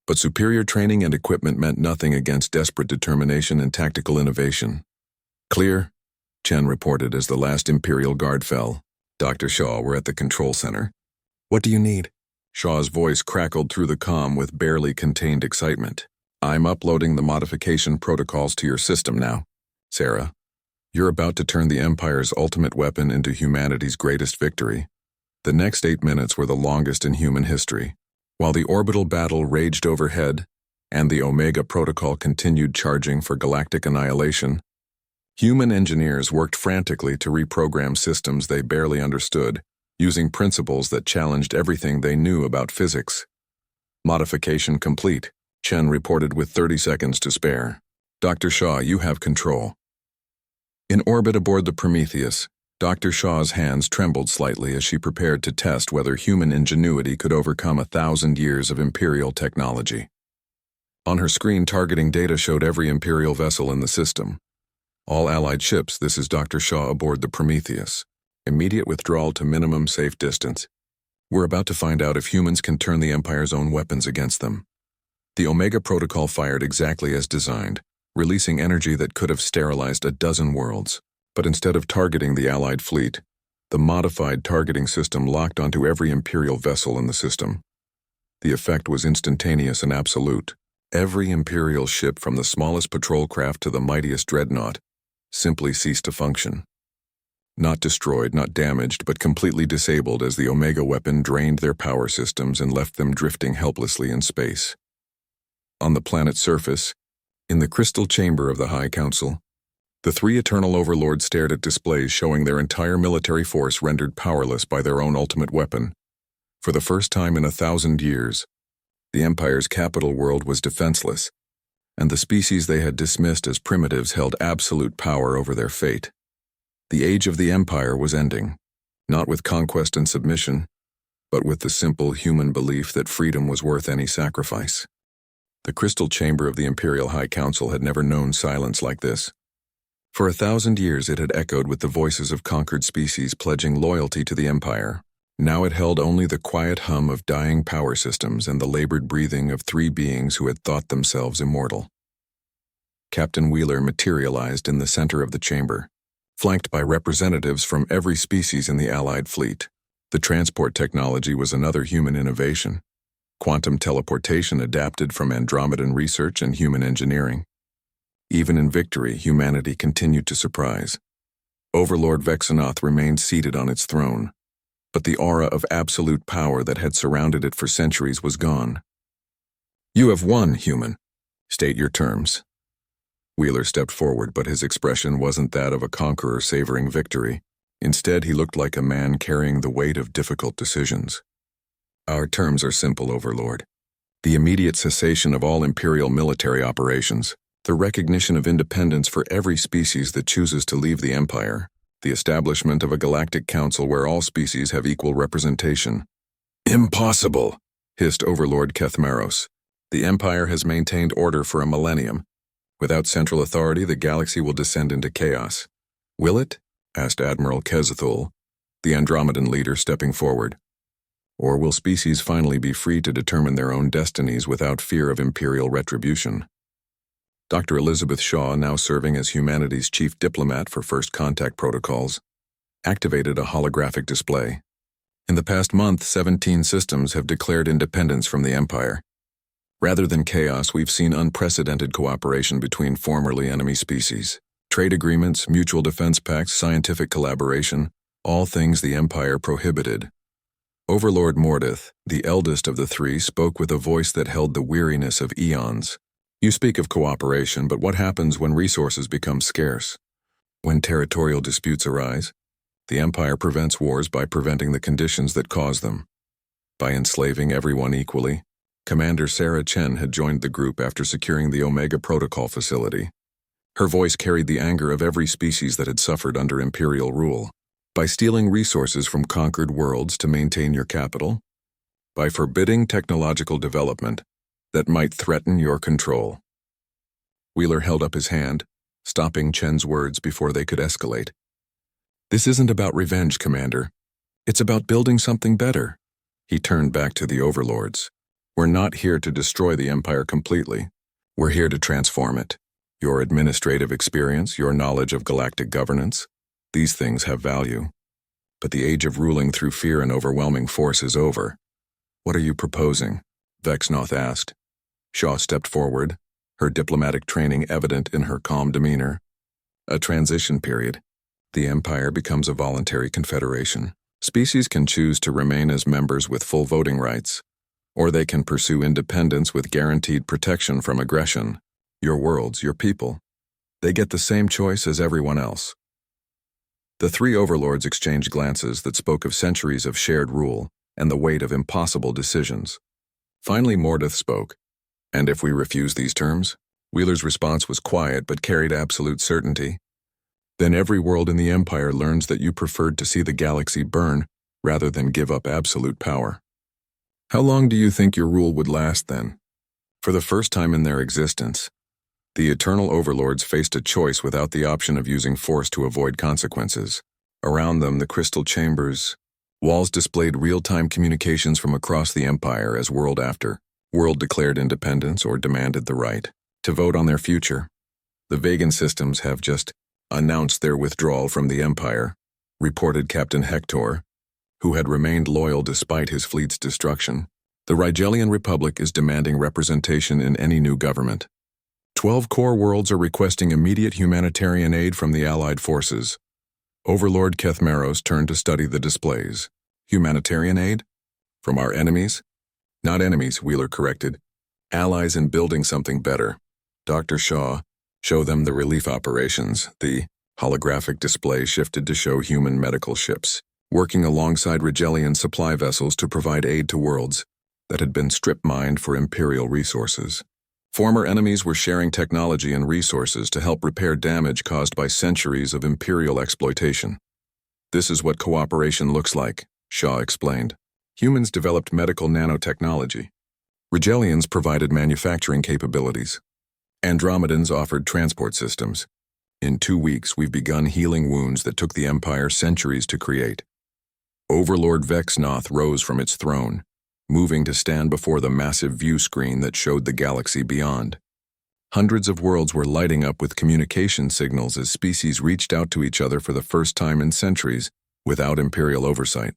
But superior training and equipment meant nothing against desperate determination and tactical innovation. "Clear," Chen reported as the last Imperial guard fell. Dr. Shaw were at the control center. "What do you need?" Shaw's voice crackled through the comm with barely contained excitement. "I'm uploading the modification protocols to your system now. Sarah, you're about to turn the Empire's ultimate weapon into humanity's greatest victory." The next 8 minutes were the longest in human history. While the orbital battle raged overhead, and the Omega Protocol continued charging for galactic annihilation, human engineers worked frantically to reprogram systems they barely understood, using principles that challenged everything they knew about physics. "Modification complete," Chen reported with 30 seconds to spare. "Dr. Shaw, you have control." In orbit aboard the Prometheus, Dr. Shaw's hands trembled slightly as she prepared to test whether human ingenuity could overcome 1,000 years of Imperial technology. On her screen, targeting data showed every Imperial vessel in the system. "All Allied ships, this is Dr. Shaw aboard the Prometheus. Immediate withdrawal to minimum safe distance. We're about to find out if humans can turn the Empire's own weapons against them." The Omega Protocol fired exactly as designed, releasing energy that could have sterilized a dozen worlds. But instead of targeting the Allied fleet, the modified targeting system locked onto every Imperial vessel in the system. The effect was instantaneous and absolute. Every Imperial ship, from the smallest patrol craft to the mightiest dreadnought, simply ceased to function. Not destroyed, not damaged, but completely disabled as the Omega weapon drained their power systems and left them drifting helplessly in space. On the planet's surface, in the crystal chamber of the High Council, the three Eternal Overlords stared at displays showing their entire military force rendered powerless by their own ultimate weapon. For the first time in 1,000 years, the Empire's capital world was defenseless, and the species they had dismissed as primitives held absolute power over their fate. The age of the Empire was ending, not with conquest and submission, but with the simple human belief that freedom was worth any sacrifice. The crystal chamber of the Imperial High Council had never known silence like this. For 1,000 years it had echoed with the voices of conquered species pledging loyalty to the Empire. Now it held only the quiet hum of dying power systems and the labored breathing of three beings who had thought themselves immortal. Captain Wheeler materialized in the center of the chamber, flanked by representatives from every species in the Allied fleet. The transport technology was another human innovation. Quantum teleportation adapted from Andromedan research and human engineering. Even in victory, humanity continued to surprise. Overlord Vexenoth remained seated on its throne, but the aura of absolute power that had surrounded it for centuries was gone. "You have won, human. State your terms." Wheeler stepped forward, but his expression wasn't that of a conqueror savoring victory. Instead, he looked like a man carrying the weight of difficult decisions. "Our terms are simple, Overlord. The immediate cessation of all Imperial military operations, the recognition of independence for every species that chooses to leave the Empire, the establishment of a galactic council where all species have equal representation." "Impossible," hissed Overlord Kethmaros. "The Empire has maintained order for a millennium. Without central authority, the galaxy will descend into chaos." "Will it?" asked Admiral Kezethul, the Andromedan leader, stepping forward. "Or will species finally be free to determine their own destinies without fear of Imperial retribution?" Dr. Elizabeth Shaw, now serving as humanity's chief diplomat for First Contact protocols, activated a holographic display. In the past month, 17 systems have declared independence from the Empire. Rather than chaos, we've seen unprecedented cooperation between formerly enemy species. Trade agreements, mutual defense pacts, scientific collaboration, all things the Empire prohibited. Overlord Mordeth, the eldest of the three, spoke with a voice that held the weariness of eons. You speak of cooperation, but what happens when resources become scarce? When territorial disputes arise? The Empire prevents wars by preventing the conditions that cause them. By enslaving everyone equally. Commander Sarah Chen had joined the group after securing the Omega Protocol facility. Her voice carried the anger of every species that had suffered under Imperial rule. By stealing resources from conquered worlds to maintain your capital. By forbidding technological development that might threaten your control. Wheeler held up his hand, stopping Chen's words before they could escalate. This isn't about revenge, Commander. It's about building something better. He turned back to the overlords. We're not here to destroy the Empire completely. We're here to transform it. Your administrative experience, your knowledge of galactic governance, these things have value. But the age of ruling through fear and overwhelming force is over. What are you proposing? Vexnoth asked. Shaw stepped forward, her diplomatic training evident in her calm demeanor. A transition period. The Empire becomes a voluntary confederation. Species can choose to remain as members with full voting rights, or they can pursue independence with guaranteed protection from aggression. Your worlds, your people. They get the same choice as everyone else. The three overlords exchanged glances that spoke of centuries of shared rule and the weight of impossible decisions. Finally, Mordeth spoke. And if we refuse these terms? Wheeler's response was quiet but carried absolute certainty. Then every world in the Empire learns that you preferred to see the galaxy burn rather than give up absolute power. How long do you think your rule would last then? For the first time in their existence, the Eternal Overlords faced a choice without the option of using force to avoid consequences. Around them, the crystal chambers' walls displayed real-time communications from across the Empire as world after world declared independence or demanded the right to vote on their future. The Vegan systems have just announced their withdrawal from the Empire, reported Captain Hector, who had remained loyal despite his fleet's destruction. The Rigelian Republic is demanding representation in any new government. 12 core worlds are requesting immediate humanitarian aid from the Allied forces. Overlord Kethmeros turned to study the displays. Humanitarian aid? From our enemies? Not enemies, Wheeler corrected. Allies in building something better. Dr. Shaw, show them the relief operations. The holographic display shifted to show human medical ships, working alongside Rigelian supply vessels to provide aid to worlds that had been strip-mined for Imperial resources. Former enemies were sharing technology and resources to help repair damage caused by centuries of Imperial exploitation. This is what cooperation looks like, Shaw explained. Humans developed medical nanotechnology. Rigelians provided manufacturing capabilities. Andromedans offered transport systems. In 2 weeks, we've begun healing wounds that took the Empire centuries to create. Overlord Vexnoth rose from its throne, moving to stand before the massive view screen that showed the galaxy beyond. Hundreds of worlds were lighting up with communication signals as species reached out to each other for the first time in centuries without Imperial oversight.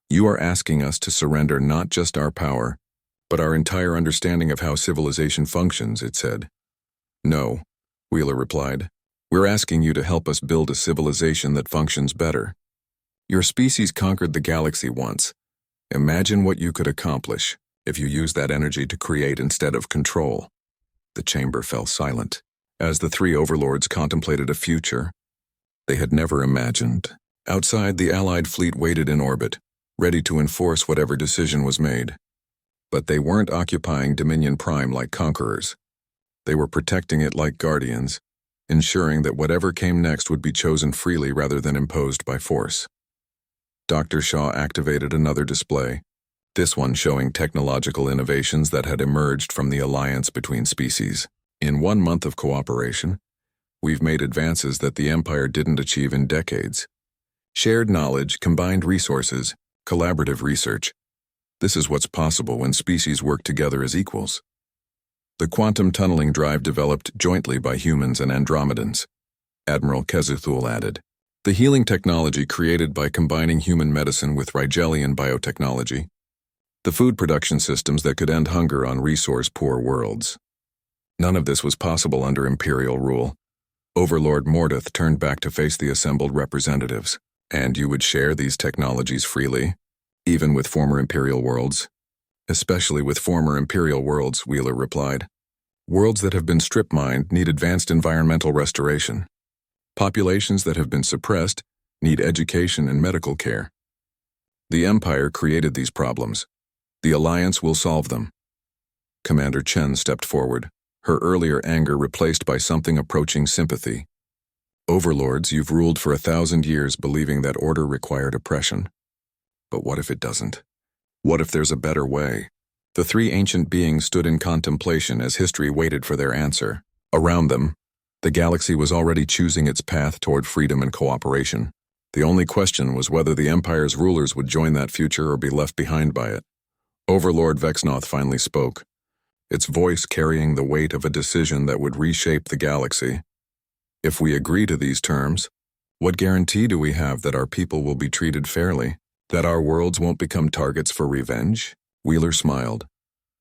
You are asking us to surrender not just our power, but our entire understanding of how civilization functions, it said. No, Wheeler replied. We're asking you to help us build a civilization that functions better. Your species conquered the galaxy once. Imagine what you could accomplish if you used that energy to create instead of control. The chamber fell silent as the three overlords contemplated a future they had never imagined. Outside, the Allied fleet waited in orbit, ready to enforce whatever decision was made. But they weren't occupying Dominion Prime like conquerors. They were protecting it like guardians, ensuring that whatever came next would be chosen freely rather than imposed by force. Dr. Shaw activated another display, this one showing technological innovations that had emerged from the alliance between species. In 1 month of cooperation, we've made advances that the Empire didn't achieve in decades. Shared knowledge, combined resources, collaborative research. This is what's possible when species work together as equals. The quantum tunneling drive developed jointly by humans and Andromedans, Admiral Kezuthul added. The healing technology created by combining human medicine with Rigelian biotechnology. The food production systems that could end hunger on resource-poor worlds. None of this was possible under Imperial rule. Overlord Mordeth turned back to face the assembled representatives. And you would share these technologies freely, even with former Imperial worlds? Especially with former Imperial worlds, Wheeler replied. Worlds that have been strip-mined need advanced environmental restoration. Populations that have been suppressed need education and medical care. The Empire created these problems. The Alliance will solve them. Commander Chen stepped forward, her earlier anger replaced by something approaching sympathy. Overlords, you've ruled for 1,000 years believing that order required oppression. But what if it doesn't? What if there's a better way? The three ancient beings stood in contemplation as history waited for their answer. Around them, the galaxy was already choosing its path toward freedom and cooperation. The only question was whether the Empire's rulers would join that future or be left behind by it. Overlord Vexnoth finally spoke, its voice carrying the weight of a decision that would reshape the galaxy. If we agree to these terms, what guarantee do we have that our people will be treated fairly? That our worlds won't become targets for revenge? Wheeler smiled,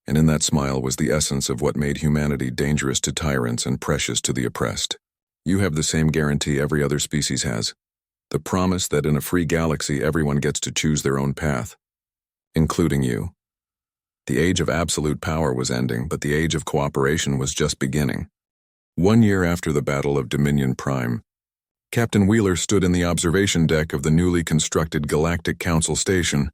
and in that smile was the essence of what made humanity dangerous to tyrants and precious to the oppressed. You have the same guarantee every other species has. The promise that in a free galaxy everyone gets to choose their own path, including you. The age of absolute power was ending, but the age of cooperation was just beginning. 1 year after the Battle of Dominion Prime, Captain Wheeler stood in the observation deck of the newly constructed Galactic Council station,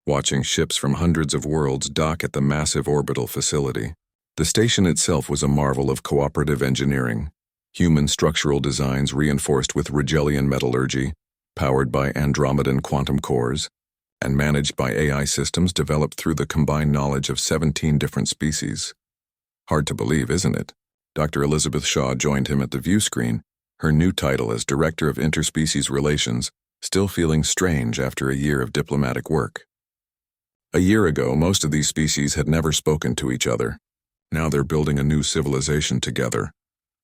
watching ships from hundreds of worlds dock at the massive orbital facility. The station itself was a marvel of cooperative engineering, human structural designs reinforced with Rigelian metallurgy, powered by Andromedan quantum cores, and managed by AI systems developed through the combined knowledge of 17 different species. Hard to believe, isn't it? Dr. Elizabeth Shaw joined him at the view screen, her new title as Director of Interspecies Relations, still feeling strange after a year of diplomatic work. A year ago, most of these species had never spoken to each other. Now they're building a new civilization together.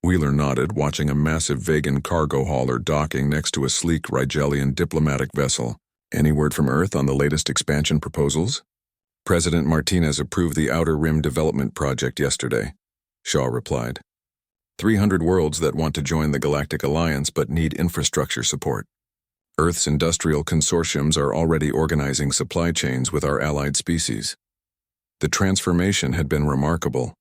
Wheeler nodded, watching a massive Vegan cargo hauler docking next to a sleek Rigelian diplomatic vessel. Any word from Earth on the latest expansion proposals? President Martinez approved the Outer Rim Development Project yesterday, Shaw replied. 300 worlds that want to join the Galactic Alliance but need infrastructure support. Earth's industrial consortiums are already organizing supply chains with our allied species. The transformation had been remarkable.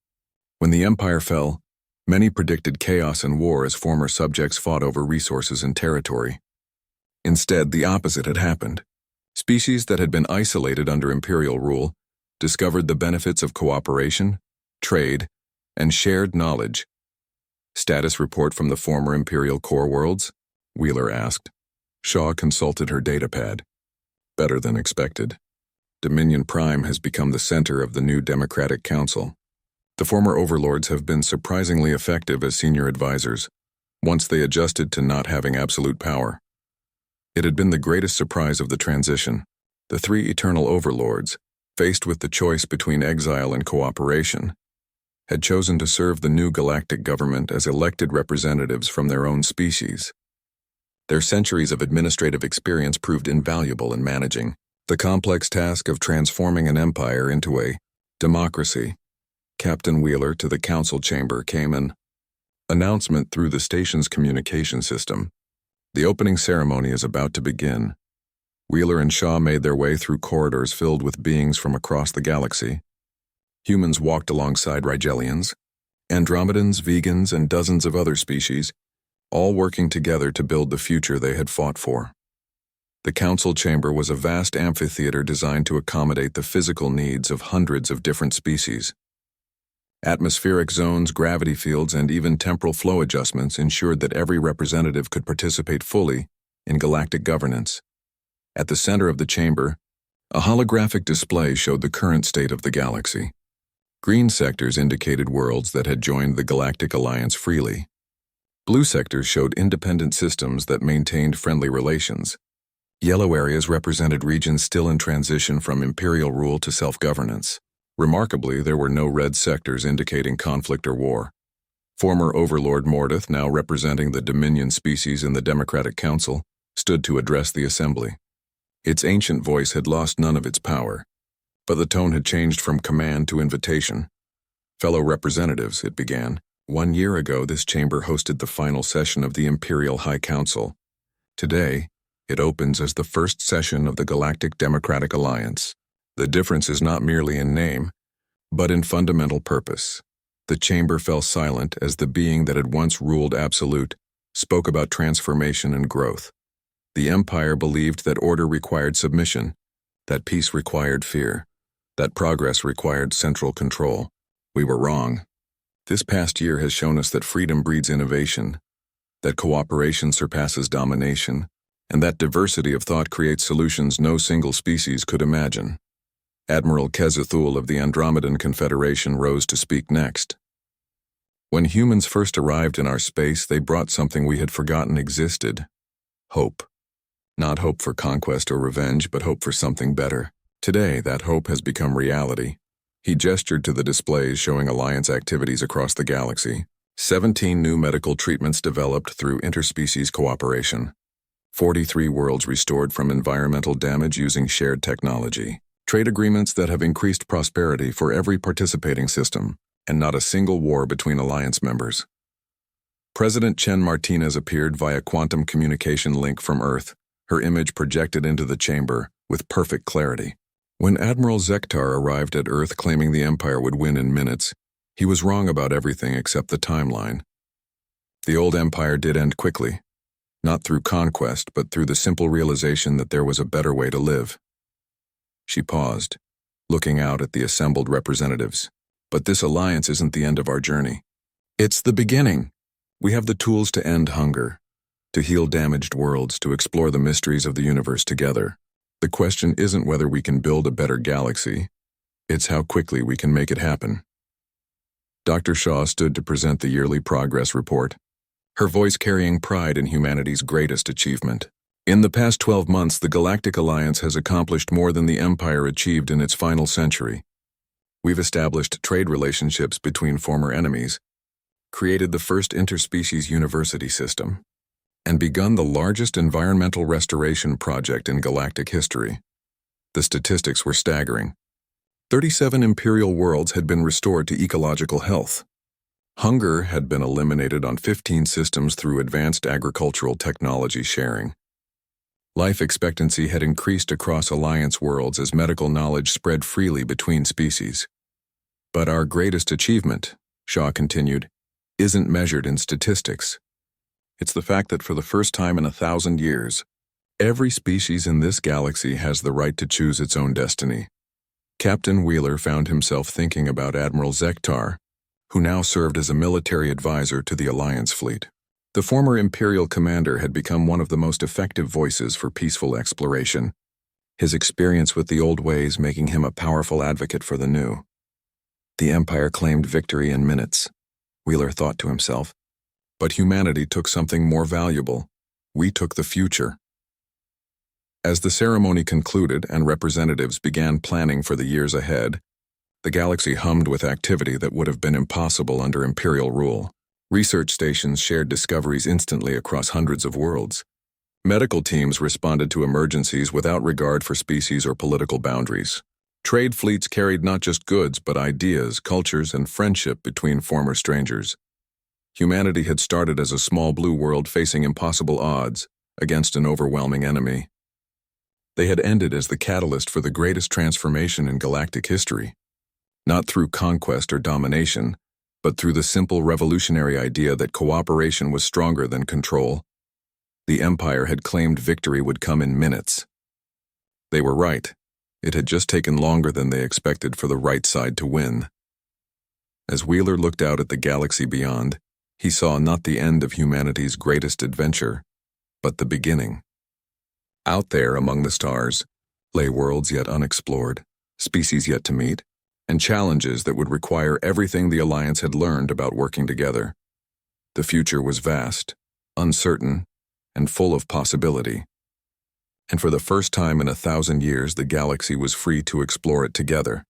When the Empire fell, many predicted chaos and war as former subjects fought over resources and territory. Instead, the opposite had happened. Species that had been isolated under Imperial rule discovered the benefits of cooperation, trade, and shared knowledge. Status report from the former Imperial core worlds? Wheeler asked. Shaw consulted her datapad. Better than expected. Dominion Prime has become the center of the new Democratic Council. The former overlords have been surprisingly effective as senior advisors, once they adjusted to not having absolute power. It had been the greatest surprise of the transition. The three eternal overlords, faced with the choice between exile and cooperation, had chosen to serve the new galactic government as elected representatives from their own species. Their centuries of administrative experience proved invaluable in managing the complex task of transforming an empire into a democracy. Captain Wheeler to the council chamber came an announcement through the station's communication system. The opening ceremony is about to begin. Wheeler and Shaw made their way through corridors filled with beings from across the galaxy. Humans walked alongside Rigelians, Andromedans, vegans, and dozens of other species, all working together to build the future they had fought for. The council chamber was a vast amphitheater designed to accommodate the physical needs of hundreds of different species. Atmospheric zones, gravity fields, and even temporal flow adjustments ensured that every representative could participate fully in galactic governance. At the center of the chamber, a holographic display showed the current state of the galaxy. Green sectors indicated worlds that had joined the Galactic Alliance freely. Blue sectors showed independent systems that maintained friendly relations. Yellow areas represented regions still in transition from imperial rule to self-governance. Remarkably, there were no red sectors indicating conflict or war. Former Overlord Mordeth, now representing the Dominion species in the Democratic Council, stood to address the assembly. Its ancient voice had lost none of its power, but the tone had changed from command to invitation. "Fellow representatives," it began, "1 year ago this chamber hosted the final session of the Imperial High Council. Today, it opens as the first session of the Galactic Democratic Alliance. The difference is not merely in name, but in fundamental purpose." The chamber fell silent as the being that had once ruled absolute spoke about transformation and growth. The Empire believed that order required submission, that peace required fear, that progress required central control. We were wrong. This past year has shown us that freedom breeds innovation, that cooperation surpasses domination, and that diversity of thought creates solutions no single species could imagine. Admiral Kezathul of the Andromedan Confederation rose to speak next. "When humans first arrived in our space, they brought something we had forgotten existed: hope. Not hope for conquest or revenge, but hope for something better. Today, that hope has become reality." He gestured to the displays showing Alliance activities across the galaxy. 17 new medical treatments developed through interspecies cooperation. 43 worlds restored from environmental damage using shared technology. Trade agreements that have increased prosperity for every participating system, and not a single war between Alliance members. President Chen Martinez appeared via quantum communication link from Earth, her image projected into the chamber with perfect clarity. When Admiral Zektar arrived at Earth claiming the Empire would win in minutes, he was wrong about everything except the timeline. The old Empire did end quickly, not through conquest, but through the simple realization that there was a better way to live. She paused, looking out at the assembled representatives. "But this alliance isn't the end of our journey. It's the beginning. We have the tools to end hunger, to heal damaged worlds, to explore the mysteries of the universe together. The question isn't whether we can build a better galaxy, it's how quickly we can make it happen." Dr. Shaw stood to present the yearly progress report, her voice carrying pride in humanity's greatest achievement. "In the past 12 months, the Galactic Alliance has accomplished more than the Empire achieved in its final century. We've established trade relationships between former enemies, created the first interspecies university system, and begun the largest environmental restoration project in galactic history." The statistics were staggering. 37 imperial worlds had been restored to ecological health. Hunger had been eliminated on 15 systems through advanced agricultural technology sharing. Life expectancy had increased across Alliance worlds as medical knowledge spread freely between species. "But our greatest achievement," Shaw continued, "isn't measured in statistics. It's the fact that for the first time in 1,000 years, every species in this galaxy has the right to choose its own destiny." Captain Wheeler found himself thinking about Admiral Zektar, who now served as a military advisor to the Alliance fleet. The former Imperial commander had become one of the most effective voices for peaceful exploration, his experience with the old ways making him a powerful advocate for the new. The Empire claimed victory in minutes, Wheeler thought to himself. But humanity took something more valuable. We took the future. As the ceremony concluded and representatives began planning for the years ahead, the galaxy hummed with activity that would have been impossible under Imperial rule. Research stations shared discoveries instantly across hundreds of worlds. Medical teams responded to emergencies without regard for species or political boundaries. Trade fleets carried not just goods, but ideas, cultures, and friendship between former strangers. Humanity had started as a small blue world facing impossible odds against an overwhelming enemy. They had ended as the catalyst for the greatest transformation in galactic history, not through conquest or domination, but through the simple revolutionary idea that cooperation was stronger than control. The Empire had claimed victory would come in minutes. They were right. It had just taken longer than they expected for the right side to win. As Wheeler looked out at the galaxy beyond, he saw not the end of humanity's greatest adventure, but the beginning. Out there among the stars lay worlds yet unexplored, species yet to meet, and challenges that would require everything the Alliance had learned about working together. The future was vast, uncertain, and full of possibility. And for the first time in 1,000 years, the galaxy was free to explore it together.